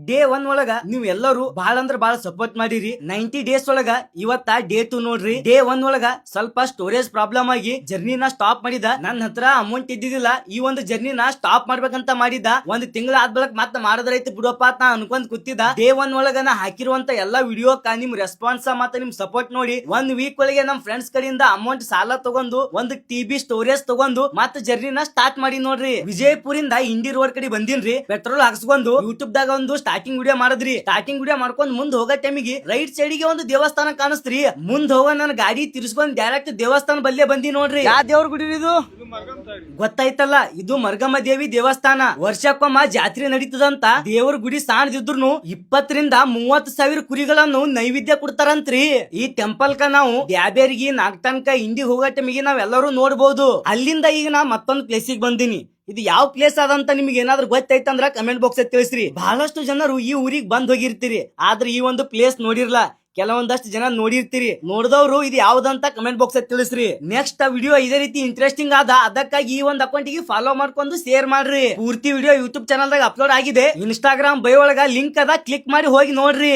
Day 1 ಒಳಗ ನೀವ್ ಎಲ್ಲರೂ ಬಹಳ ಅಂದ್ರ ಬಹಳ ಸಪೋರ್ಟ್ ಮಾಡಿರಿ. 90 ಡೇಸ್ ಒಳಗ ಇವತ್ತ ಡೇ 2 ನೋಡ್ರಿ. ಡೇ 1 ಒಳಗ ಸ್ವಲ್ಪ ಸ್ಟೋರೇಜ್ ಪ್ರಾಬ್ಲಮ್ ಆಗಿ ಜರ್ನಿನ ಸ್ಟಾಪ್ ಮಾಡಿದ. ನನ್ನ ಹತ್ರ ಅಮೌಂಟ್ ಇದ್ದಿದ್ದಿಲ್ಲ ಈ ಒಂದು ಜರ್ನಿನ ಸ್ಟಾಪ್ ಮಾಡ್ಬೇಕಂತ ಮಾಡಿದ. ಒಂದ್ ತಿಂಗಳ ಆದ್ಬಳಕ್ ಮತ್ತ ಮಾಡದ್ರೈತಿ ಬಿಡಪ್ಪ ಅಂತ ನಾ ಅನ್ಕೊಂಡ್ ಕೂತಿದ್ದ. ಡೇ 1 ಒಳಗ ನಾ ಹಾಕಿರುವಂತ ಎಲ್ಲಾ ವಿಡಿಯೋಕ್ಕ ನಿಮ್ ರೆಸ್ಪಾನ್ಸ್ ಮತ್ತೆ ನಿಮ್ ಸಪೋರ್ಟ್ ನೋಡಿ 1 ವೀಕ್ ಒಳಗೆ ನಮ್ ಫ್ರೆಂಡ್ಸ್ ಕಡೆಯಿಂದ ಅಮೌಂಟ್ ಸಾಲ ತಗೊಂಡು ಒಂದು ಟಿಬಿ ಸ್ಟೋರೇಜ್ ತಗೊಂಡು ಮತ್ತ ಜರ್ನಿನ ಸ್ಟಾರ್ಟ್ ಮಾಡಿ ನೋಡ್ರಿ. ವಿಜಯಪುರಿಂದ ಇಂಡಿ ರೋಡ್ ಕಡೆ ಬಂದಿನ್ರಿ. ಪೆಟ್ರೋಲ್ ಹಾಕ್ಸ್ಕೊಂಡು ಯೂಟ್ಯೂಬ್ ದಾಗ ಒಂದು ಸ್ಟಾರ್ಟಿಂಗ್ ವಿಡಿಯೋ ಮಾಡಿದ್ರಿ. ಸ್ಟಾರ್ಟಿಂಗ್ ವಿಡಿಯೋ ಮಾಡ್ಕೊಂಡ್ ಮುಂದ್ ಹೋಗೋ ಟೈಮಿಗೆ ರೈಟ್ ಸೈಡ್ ಗೆ ಒಂದು ದೇವಸ್ಥಾನ ಕಾಣಿಸ್ತ್ರಿ. ಮುಂದ್ ಹೋಗ ನನ್ನ ಗಾಡಿ ತಿರ್ಸ್ಕೊಂಡ್ ಡೈರೆಕ್ಟ್ ದೇವಸ್ಥಾನ ಬಲ್ಲೇ ಬಂದಿ ನೋಡ್ರಿ. ಯಾವ ದೇವ್ರ ಗುಡಿ ಇದು ಗೊತ್ತಾಯ್ತಲ್ಲ, ಇದು ಮರ್ಗಮ್ಮ ದೇವಿ ದೇವಸ್ಥಾನ. ವರ್ಷಕ್ಕೊಮ್ಮ ಜಾತ್ರೆ ನಡೀತದಂತ. ದೇವ್ರ ಗುಡಿ ಸಾಣದಿದ್ರು 20 ರಿಂದ 30 ಸಾವಿರ ಕುರಿಗಳನ್ನು ನೈವೇದ್ಯ ಕೊಡ್ತಾರಂತ್ರಿ. ಈ ಟೆಂಪಲ್ ಕ ನಾವು ಬ್ಯಾಬೇರಿಗೆ ನಾಗ್ತನಕ ಇಂಡಿ ಹೋಗೋ ಟೈಮಿಗೆ ನಾವೆಲ್ಲರೂ ನೋಡ್ಬೋದು. ಅಲ್ಲಿಂದ ಈಗ ನಾ ಮತ್ತೊಂದು ಪ್ಲೇಸಿಗೆ ಬಂದಿನಿ. ಇದು ಯಾವ ಪ್ಲೇಸ್ ಅದಂತ ನಿಮ್ಗೆ ಏನಾದ್ರು ಗೊತ್ತೈತಂದ್ರ ಕಮೆಂಟ್ ಬಾಕ್ಸ್ ತಿಳಿಸ್ರಿ. ಬಹಳಷ್ಟು ಜನರು ಈ ಊರಿಗೆ ಬಂದ್ ಹೋಗಿರ್ತೀರಿ, ಆದ್ರೆ ಈ ಒಂದು ಪ್ಲೇಸ್ ನೋಡಿರ್ಲ. ಕೆಲವೊಂದಷ್ಟು ಜನ ನೋಡಿರ್ತೀರಿ, ನೋಡಿದವ್ರು ಇದು ಯಾವ್ದಂತ ಕಮೆಂಟ್ ಬಾಕ್ಸ್ ತಿಳಿಸ್ರಿ. ನೆಕ್ಸ್ಟ್ ವಿಡಿಯೋ ಇದೇ ರೀತಿ ಇಂಟ್ರೆಸ್ಟಿಂಗ್ ಆದ, ಅದಕ್ಕಾಗಿ ಈ ಒಂದು ಅಕೌಂಟಿಗೆ ಫಾಲೋ ಮಾಡ್ಕೊಂಡು ಶೇರ್ ಮಾಡ್ರಿ. ಪೂರ್ತಿ ವಿಡಿಯೋ ಯೂಟ್ಯೂಬ್ ಚಾನಲ್ ದಾಗ ಅಪ್ಲೋಡ್ ಆಗಿದೆ. ಇನ್ಸ್ಟಾಗ್ರಾಮ್ ಬೈ ಒಳಗ ಲಿಂಕ್ ಅದ, ಕ್ಲಿಕ್ ಮಾಡಿ ಹೋಗಿ ನೋಡ್ರಿ.